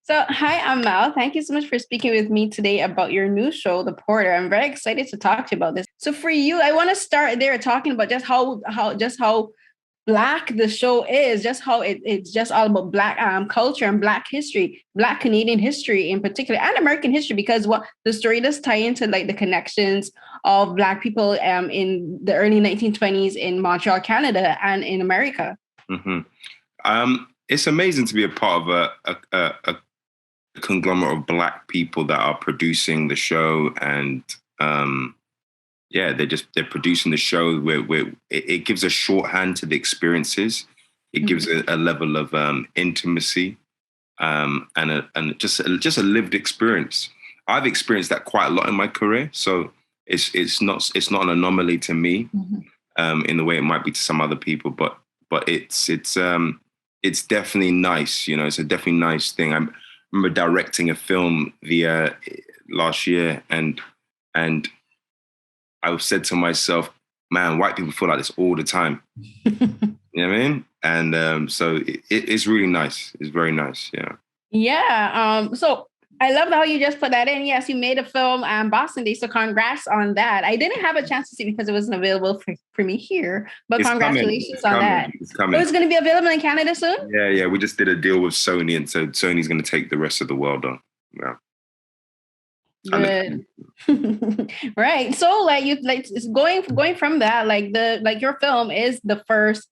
So, hi, I'm Mel. Thank you so much for speaking with me today about your new show, The Porter. I'm very excited to talk to you about this. So, for you, I want to start there talking about just how black the show is, just how it's just all about black culture and black history, black Canadian history in particular, and American history, because what the story does tie into like the connections of black people in the early 1920s in Montreal, Canada, and in America. Mm-hmm. It's amazing to be a part of a conglomerate of black people that are producing the show, and yeah, they're producing the show where it gives a shorthand to the experiences. It gives a level of intimacy and just a lived experience. I've experienced that quite a lot in my career, so it's not an anomaly to me in the way it might be to some other people, but it's definitely nice. You know, it's a definitely nice thing. I remember directing a film the last year, and I said to myself, man, white people feel like this all the time. You know what I mean? And so it's really nice. It's very nice. Yeah. Yeah. So I love how you just put that in. Yes, you made a film Boston Day. So congrats on that. I didn't have a chance to see because it wasn't available for me here. But It's congratulations on that. It's coming. Oh, it's going to be available in Canada soon? Yeah. We just did a deal with Sony, and so Sony's going to take the rest of the world on. Yeah. Good. Right. So like you like going from that, like your film is the first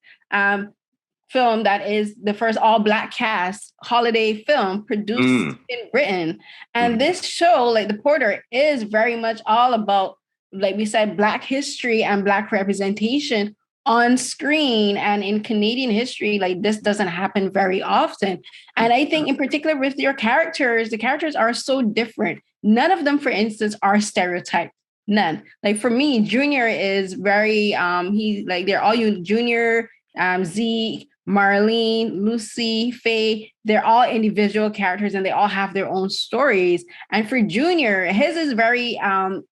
film that is the first all black cast holiday film produced in Britain. And this show, like The Porter, is very much all about, like we said, black history and black representation on screen and in Canadian history. Like this doesn't happen very often. And I think in particular with your characters, the characters are so different. None of them, for instance, are stereotyped. None. Like for me, Junior is very he like they're all you Junior, Zeke, Marlene, Lucy, Faye, they're all individual characters and they all have their own stories. And for Junior, his is very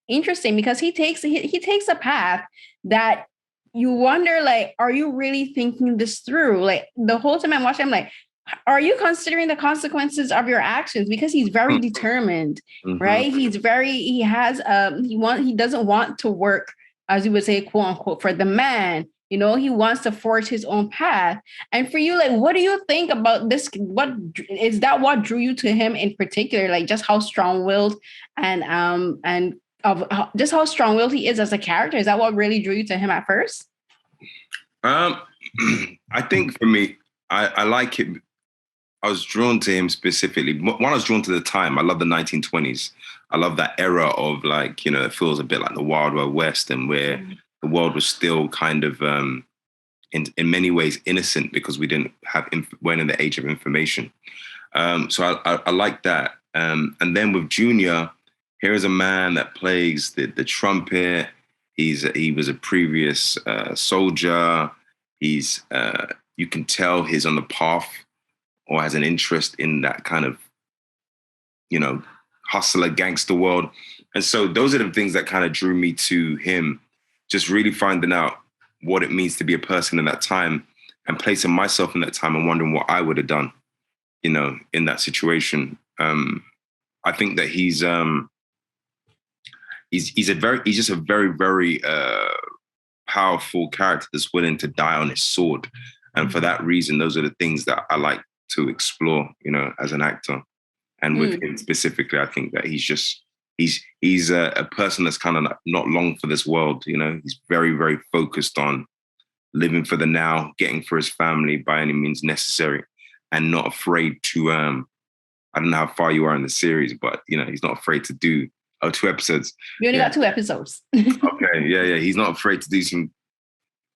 interesting because he takes a path that you wonder, like, are you really thinking this through? Like the whole time I'm watching, I'm like, are you considering the consequences of your actions? Because he's very determined, right? He doesn't want to work, as you would say, quote unquote, for the man. You know, he wants to forge his own path. And for you, like, what do you think about this? What is that? What drew you to him in particular? Like, just how strong-willed and just how strong-willed he is as a character. Is that what really drew you to him at first? I think for me, I like it. I was drawn to him specifically. One, I was drawn to the time. I love the 1920s. I love that era of, like, you know, it feels a bit like the Wild Wild West, and where the world was still kind of, in many ways, innocent because we weren't in the age of information. So I like that. And then with Junior, here is a man that plays the trumpet. He was a previous soldier. You can tell he's on the path or has an interest in that kind of, you know, hustler gangster world. And so those are the things that kind of drew me to him, just really finding out what it means to be a person in that time and placing myself in that time and wondering what I would have done, you know, in that situation. I think that he's just a very, very powerful character that's willing to die on his sword. And for that reason, those are the things that I like to explore, you know, as an actor. And with him specifically, I think that he's a person that's kind of not long for this world. You know, he's very, very focused on living for the now, getting for his family by any means necessary, and not afraid to, I don't know how far you are in the series, but, you know, he's not afraid to do 2 episodes. We only got 2 episodes. Okay. Yeah. He's not afraid to do some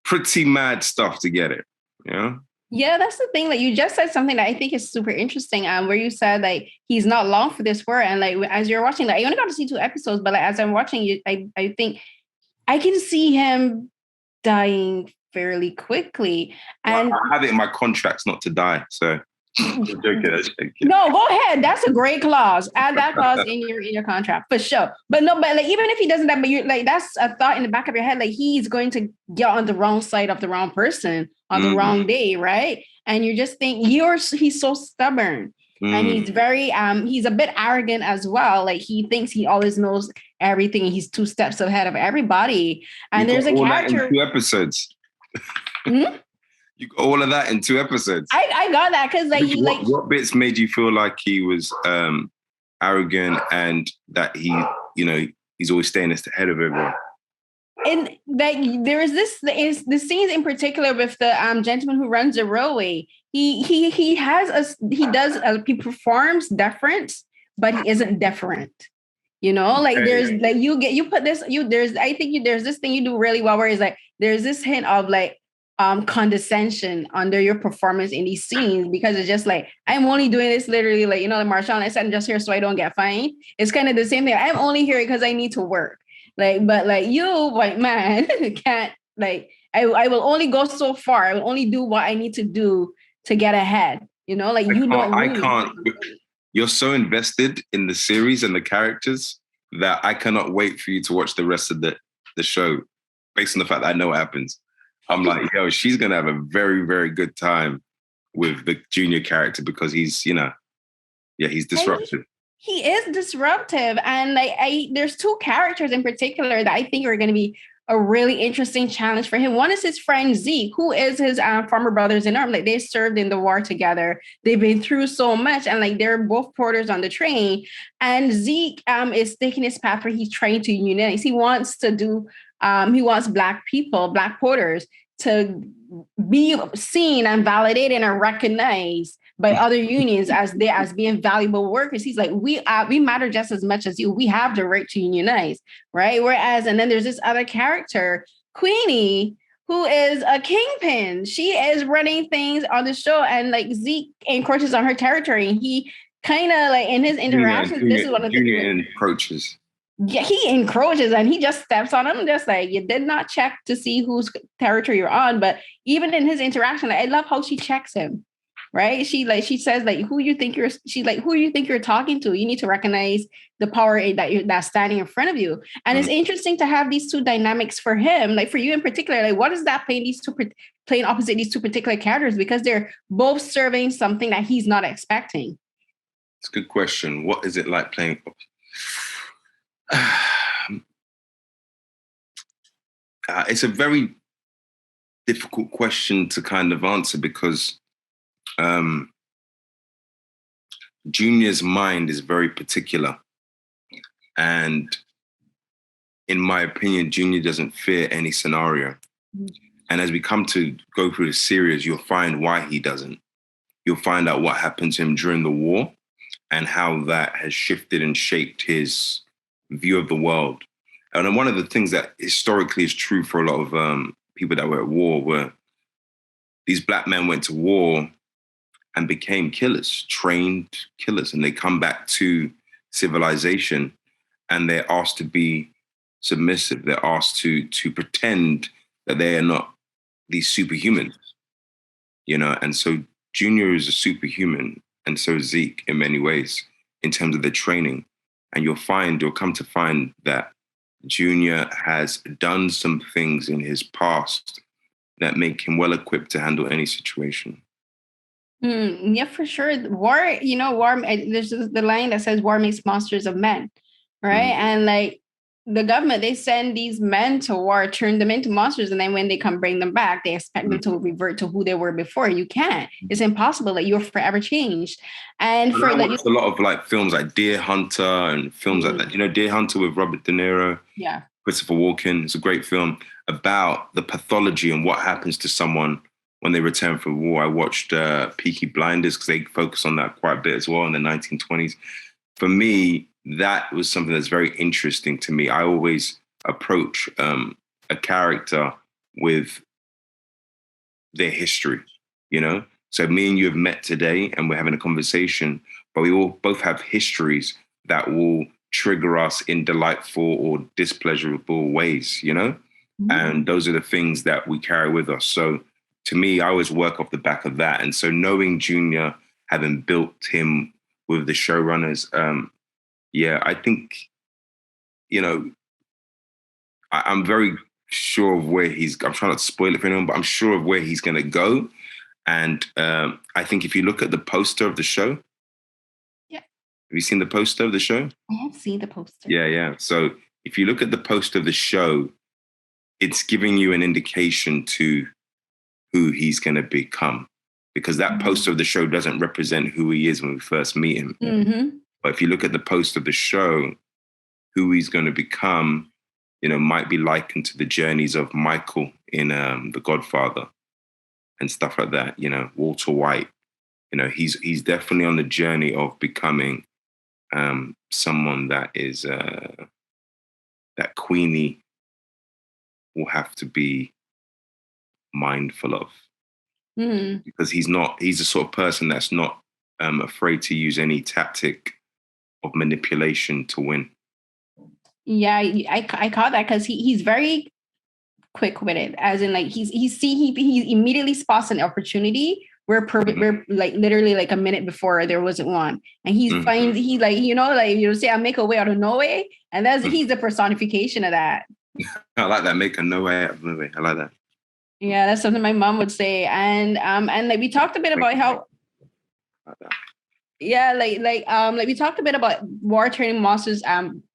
pretty mad stuff to get it. You know? Yeah, that's the thing. Like you just said something that I think is super interesting. Where you said like he's not long for this world, and like as you're watching, like I only got to see 2 episodes, but like, as I'm watching you, I think I can see him dying fairly quickly. And I have it in my contracts not to die, so. I'm joking. No, go ahead. That's a great clause. Add that clause in your contract for sure. But like even if he doesn't, that, but you like that's a thought in the back of your head. Like he's going to get on the wrong side of the wrong person on the wrong day, right? And you just think he's so stubborn. And he's very he's a bit arrogant as well. Like he thinks he always knows everything. He's 2 steps ahead of everybody. And You there's got a all that in character. 2 episodes. You got all of that in 2 episodes. I got that because like what bits made you feel like he was arrogant and that he's always staying ahead of everyone? And that there is the scenes in particular with the gentleman who runs the railway. He performs deference, but he isn't deferent. Like there's like there's this thing you do really well where it's like there's this hint of like condescension under your performance in these scenes, because it's just like, I'm only doing this literally like, like Marshawn, I said, I'm just here so I don't get fined. It's kind of the same thing. I'm only here because I need to work. Like, but like you, white man, can't like, I will only go so far. I will only do what I need to do to get ahead. Like I can't. You're so invested in the series and the characters that I cannot wait for you to watch the rest of the show, based on the fact that I know what happens. I'm like, yo, she's gonna have a very, very good time with the Junior character because he's, he's disruptive. He is disruptive, and like there's 2 characters in particular that I think are going to be a really interesting challenge for him. One is his friend Zeke, who is his former brothers in arms. Like they served in the war together. They've been through so much, and like they're both porters on the train. And Zeke is taking his path where he's trying to unionize. He wants to do. He wants Black people, Black porters, to be seen and validated and recognized by other unions as being valuable workers. He's like, we matter just as much as you. We have the right to unionize, right? Whereas, and then there's this other character, Queenie, who is a kingpin. She is running things on the show, and like Zeke encroaches on her territory. And he kind of like in his interactions, this is one of the encroaches. Yeah, he encroaches and he just steps on him, just like, you did not check to see whose territory you're on. But even in his interaction, like, I love how she checks him. Right? She says like, who you think you're talking to? You need to recognize the power that's standing in front of you. And it's interesting to have these 2 dynamics for him. Like for you in particular, like what is that playing opposite these 2 particular characters, because they're both serving something that he's not expecting. It's a good question. What is it like playing? It's a very difficult question to kind of answer because Junior's mind is very particular. And in my opinion, Junior doesn't fear any scenario. And as we come to go through the series, you'll find why he doesn't. You'll find out what happened to him during the war and how that has shifted and shaped his view of the world. And one of the things that historically is true for a lot of people that were at war were these Black men went to war and became killers, trained killers, and they come back to civilization and they're asked to be submissive. They're asked to pretend that they are not these superhumans, and so Junior is a superhuman, and so is Zeke in many ways in terms of their training. And you'll come to find that Junior has done some things in his past that make him well equipped to handle any situation. Yeah, for sure. War, there's the line that says war makes monsters of men, right? And like the government, they send these men to war, turn them into monsters. And then when they come bring them back, they expect them to revert to who they were before. You can't. It's impossible. Like you're forever changed. And I watched a lot of like films like Deer Hunter and films like that. Deer Hunter with Robert De Niro, Christopher Walken. It's a great film about the pathology and what happens to someone when they return from war. I watched Peaky Blinders because they focus on that quite a bit as well in the 1920s. For me, that was something that's very interesting to me. I always approach a character with their history, So me and you have met today and we're having a conversation, but we all both have histories that will trigger us in delightful or displeasurable ways, And those are the things that we carry with us. So to me, I always work off the back of that. And so knowing Junior, having built him with the showrunners, I think, I'm very sure of where I'm trying not to spoil it for anyone, but I'm sure of where he's going to go. And I think if you look at the poster of the show, you seen the poster of the show? I have seen the poster. Yeah. So if you look at the poster of the show, it's giving you an indication to who he's going to become, because that poster of the show doesn't represent who he is when we first meet him. Mm-hmm. But if you look at the poster of the show, who he's going to become, might be likened to the journeys of Michael in The Godfather and stuff like that. Walter White. He's definitely on the journey of becoming someone that is that Queenie will have to be mindful of, because he's the sort of person that's not afraid to use any tactic of manipulation to win. Yeah, I caught that because he's very quick with it, as in like he immediately spots an opportunity where we're like literally like a minute before there wasn't one, and he finds say I make a way out of no way, and he's the personification of that. I like that, make a no way out of no way. I like that. Yeah, that's something my mom would say, and like we talked a bit about how. Yeah, like we talked a bit about war turning monsters,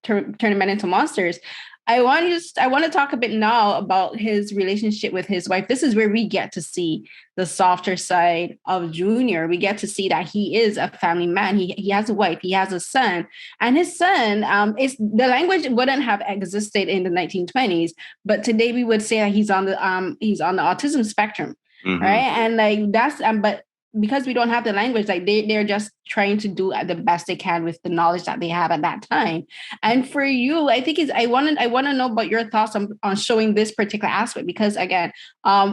turning men into monsters. I want to talk a bit now about his relationship with his wife. This is where we get to see the softer side of Junior. We get to see that he is a family man. He has a wife, he has a son, and his son is the language wouldn't have existed in the 1920s, but today we would say that he's on the autism spectrum, right? And like that's but because we don't have the language, like they're just trying to do the best they can with the knowledge that they have at that time. And for you, I think I want to know about your thoughts on showing this particular aspect, because again,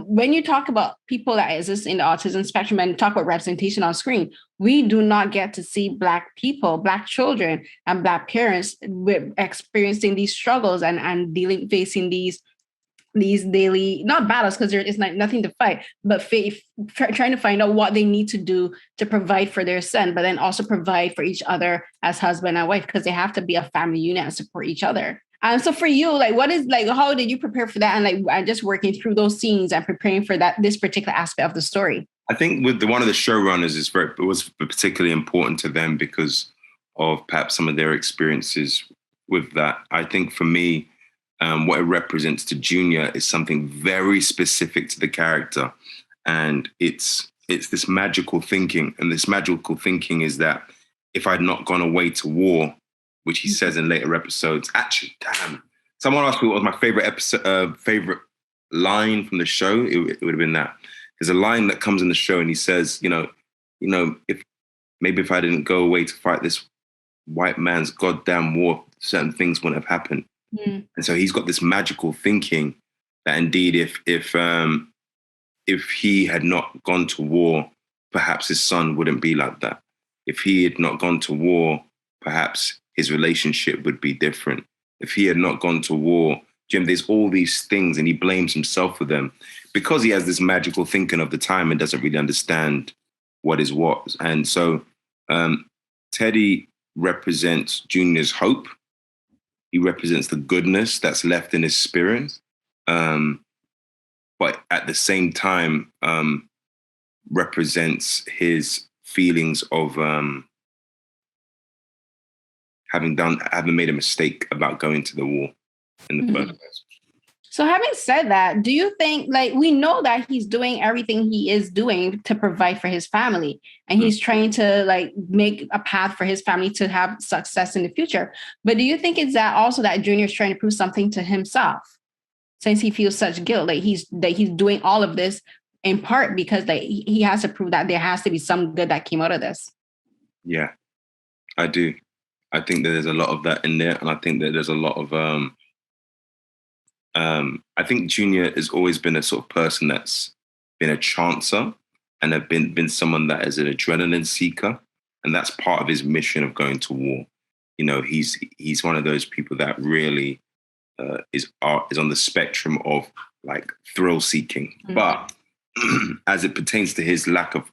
when you talk about people that exist in the autism spectrum and talk about representation on screen, we do not get to see Black people, Black children, and Black parents experiencing these struggles and facing these daily, not battles, because there is nothing to fight, but trying to find out what they need to do to provide for their son, but then also provide for each other as husband and wife, because they have to be a family unit and support each other. So for you, like, how did you prepare for that? And like, just working through those scenes and preparing for this particular aspect of the story. I think with one of the showrunners, it was particularly important to them because of perhaps some of their experiences with that. I think for me, what it represents to Junior is something very specific to the character. And it's this magical thinking. And this magical thinking is that if I'd not gone away to war, which he says in later episodes, actually, damn, someone asked me what was my favorite line from the show, it would have been that. There's a line that comes in the show and he says, if I didn't go away to fight this white man's goddamn war, certain things wouldn't have happened. And so he's got this magical thinking that indeed, if he had not gone to war, perhaps his son wouldn't be like that. If he had not gone to war, perhaps his relationship would be different. If he had not gone to war, Jim, there's all these things, and he blames himself for them because he has this magical thinking of the time and doesn't really understand what is what. And so Teddy represents Junior's hope. He represents the goodness that's left in his spirit. But at the same time, represents his feelings of having made a mistake about going to the war in the first place. So having said that, do you think, like, we know that he's doing everything he is doing to provide for his family, and he's trying to like make a path for his family to have success in the future. But do you think it's that also that Junior's trying to prove something to himself, since he feels such guilt, like he's doing all of this in part because he has to prove that there has to be some good that came out of this? Yeah, I do. I think that there's a lot of that in there, and I think that there's a lot of I think Junior has always been a sort of person that's been a chancer and have been someone that is an adrenaline seeker. And that's part of his mission of going to war. He's one of those people that really is on the spectrum of like thrill seeking. But as it pertains to his lack of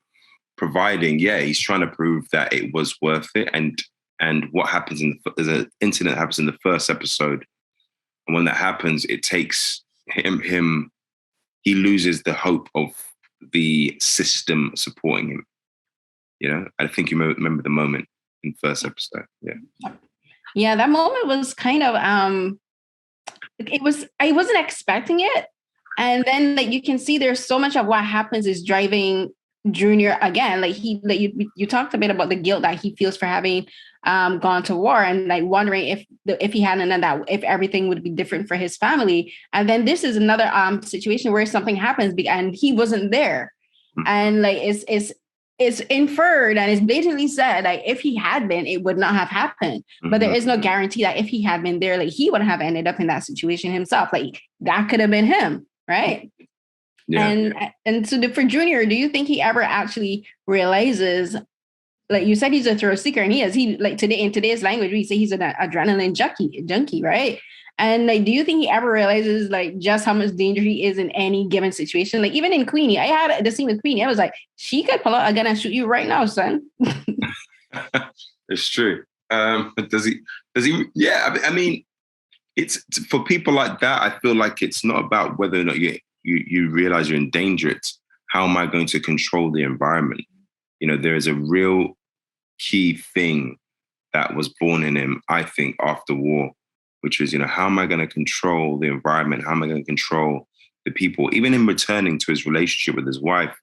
providing, he's trying to prove that it was worth it. And what happens there's an incident that happens in the first episode. And when that happens, it takes him, he loses the hope of the system supporting him. I think you remember the moment. in first episode. Yeah. Yeah, that moment was kind of I wasn't expecting it. And then like you can see there's so much of what happens is driving Junior again. Like you talked a bit about the guilt that he feels for having gone to war and like wondering if he hadn't done that, if everything would be different for his family. And then this is another situation where something happens and he wasn't there. And like it's inferred and it's blatantly said like if he had been, it would not have happened. But there is no guarantee that if he had been there, like he would have ended up in that situation himself. Like that could have been him, right? Yeah. And so for Junior, do you think he ever actually realizes? Like you said, he's a thrill seeker, and he like today in today's language, we say he's an adrenaline junkie, right? And like, do you think he ever realizes like just how much danger he is in any given situation? Like even in Queenie, I had the scene with Queenie. I was like, she could pull out a gun and shoot you right now, son. It's true. Does he? Yeah. I mean, it's for people like that. I feel like it's not about whether or not you realize you're in danger. It's how am I going to control the environment? You know, there is a real key thing that was born in him, I think, after war, which is, you know, how am I going to control the environment? How am I going to control the people? Even in returning to his relationship with his wife,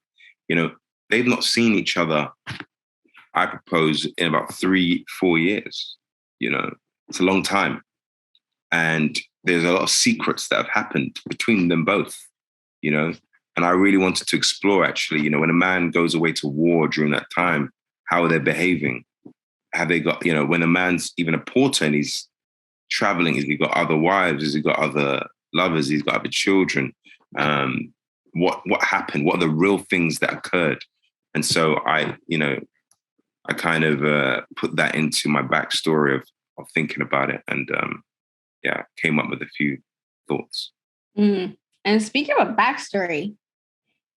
you know, they've not seen each other, I propose, in about 3-4 years. You know, it's a long time. And there's a lot of secrets that have happened between them both, you know. And I really wanted to explore, actually, you know, when a man goes away to war during that time, how are they behaving? Have they got, you know, when a man's even a porter and he's traveling, has he got other wives? Has he got other lovers? He's got other children? What happened? What are the real things that occurred? And so I kind of put that into my backstory of thinking about it, and came up with a few thoughts. Mm. And speaking of a backstory,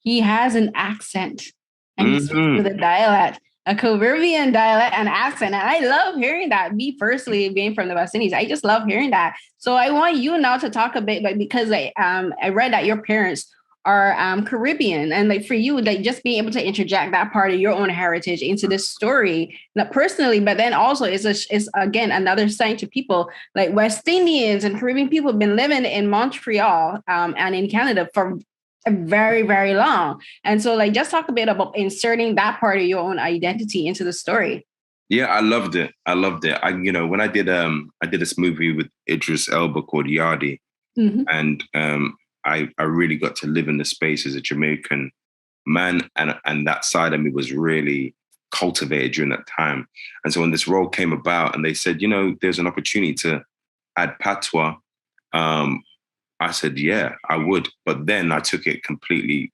he has an accent, and he speaks with a dialect, a Caribbean dialect and accent. And I love hearing that. Me personally, being from the West Indies, I just love hearing that. So I want you now to talk a bit, like, because I read that your parents are Caribbean, and like for you, like just being able to interject that part of your own heritage into this story, not personally, but then also is again another sign to people like West Indians and Caribbean people have been living in Montreal and in Canada for very, very long. And so like just talk a bit about inserting that part of your own identity into the story. Yeah, I loved it. When I did this movie with Idris Elba called Yardi, and I really got to live in the space as a Jamaican man, and that side of me was really cultivated during that time. And so when this role came about and they said, you know, there's an opportunity to add patois, I said, yeah, I would. But then I took it completely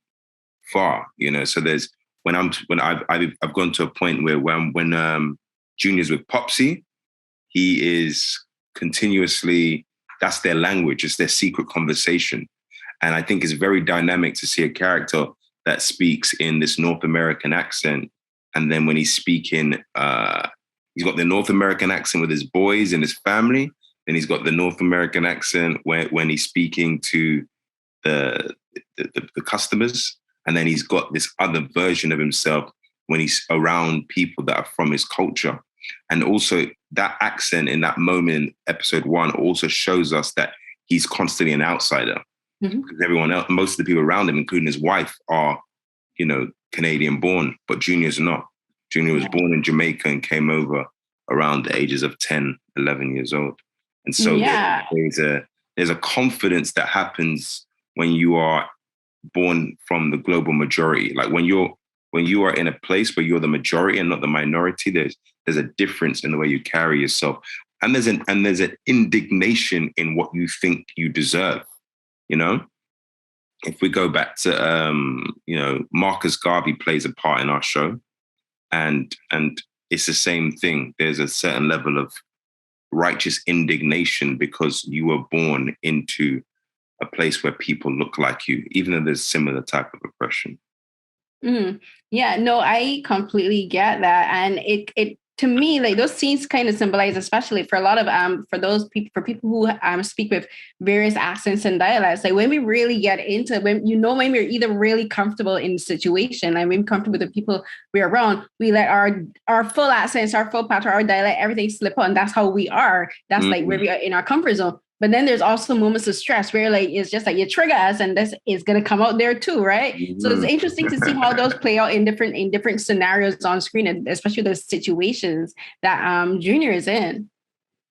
far, you know. So I've gone to a point where when Junior's with Popsy, he is continuously, that's their language, it's their secret conversation. And I think it's very dynamic to see a character that speaks in this North American accent. And then when he's speaking, he's got the North American accent with his boys and his family. Then he's got the North American accent when he's speaking to the customers. And then he's got this other version of himself when he's around people that are from his culture. And also that accent in that moment in episode 1 also shows us that he's constantly an outsider. Because everyone else, most of the people around him, including his wife, are, you know, Canadian born, but Junior's not. Junior was born in Jamaica and came over around the ages of 10, 11 years old. And so there's a confidence that happens when you are born from the global majority. Like when you are in a place where you're the majority and not the minority, there's a difference in the way you carry yourself. And there's an indignation in what you think you deserve. You know, if we go back to, Marcus Garvey plays a part in our show, and it's the same thing. There's a certain level of righteous indignation because you were born into a place where people look like you, even though there's similar type of oppression. Yeah, no, I completely get that. And it to me, like those scenes kind of symbolize, especially for a lot of for those people, for people who speak with various accents and dialects, like when we really get into, when when we're either really comfortable in the situation, like when we're comfortable with the people we're around, we let our full accents, our full pattern, our dialect, everything slip on. That's how we are. That's like where we are in our comfort zone. But then there's also moments of stress where like it's just like you trigger us, and this is gonna come out there too, right? So it's interesting to see how those play out in different scenarios on screen, and especially the situations that Junior is in.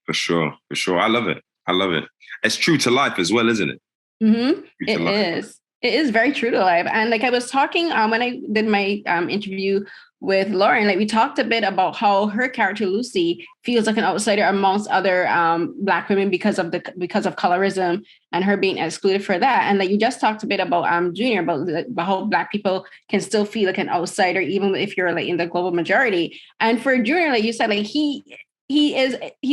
For sure. I love it. It's true to life as well, isn't it? Mm-hmm. It is. It is very true to life. And like I was talking when I did my interview with Lauren, like we talked a bit about how her character Lucy feels like an outsider amongst other Black women because of colorism and her being excluded for that. And like you just talked a bit about Junior, about how Black people can still feel like an outsider even if you're like in the global majority. And for Junior, like you said, like he's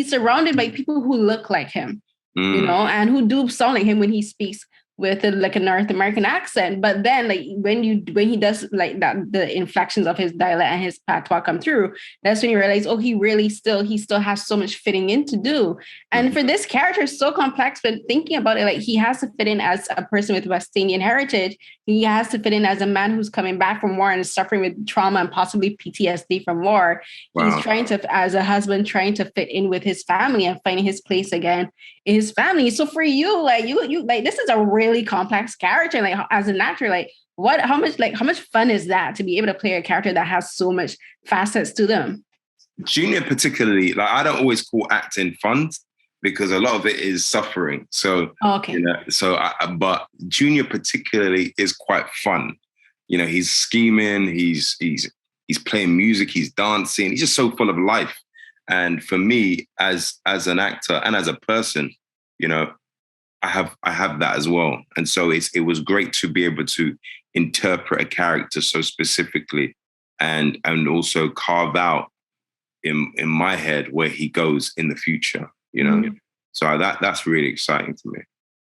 surrounded by people who look like him. You know, and who do sound like him when he speaks with like a North American accent. But then like when he does like that, the inflections of his dialect and his patois come through, that's when you realize, oh, he still has so much fitting in to do. And for this character, it's so complex, but thinking about it, like he has to fit in as a person with West Indian heritage. He has to fit in as a man who's coming back from war and is suffering with trauma and possibly PTSD from war. Wow. He's trying to, as a husband, trying to fit in with his family and finding his place again in his family. So for you, like you like this is a really complex character. Like as an actor, like how much fun is that to be able to play a character that has so much facets to them? Junior particularly, like I don't always call acting fun because a lot of it is suffering. So okay, you know, but Junior particularly is quite fun. You know, he's scheming, he's playing music, he's dancing, he's just so full of life. And for me, as an actor and as a person, you know, I have that as well. And so it was great to be able to interpret a character so specifically and also carve out in my head where he goes in the future, you know. So that's really exciting to me.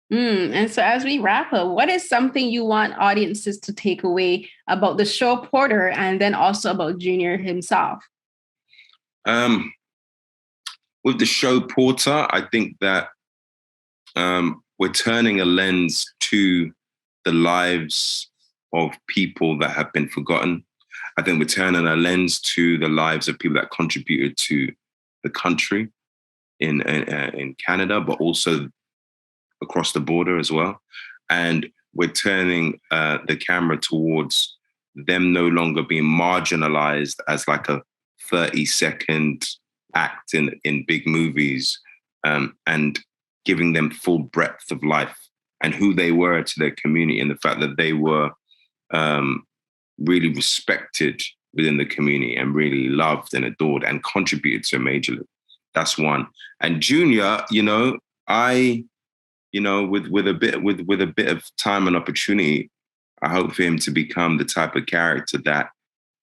And so as we wrap up, what is something you want audiences to take away about the show Porter and then also about Junior himself? With the show Porter, I think that we're turning a lens to the lives of people that have been forgotten. I think we're turning a lens to the lives of people that contributed to the country in Canada, but also across the border as well. And we're turning the camera towards them no longer being marginalized as like a 30-second act in big movies, and giving them full breadth of life and who they were to their community, and the fact that they were really respected within the community and really loved and adored and contributed so majorly. That's one. And Junior, you know, with a bit of time and opportunity, I hope for him to become the type of character that,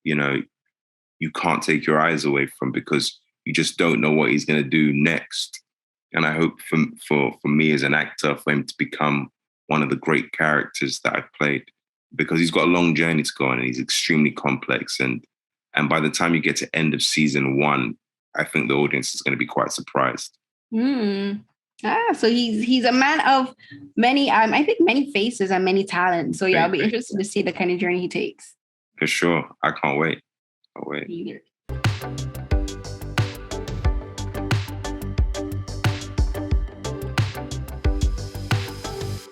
you know, you can't take your eyes away from because you just don't know what he's going to do next. And I hope for me as an actor, for him to become one of the great characters that I've played, because he's got a long journey to go on and he's extremely complex. And by the time you get to end of season 1, I think the audience is going to be quite surprised. So he's a man of many, I think many faces and many talents. So yeah, I'll be interested to see the kind of journey he takes. For sure. I can't wait.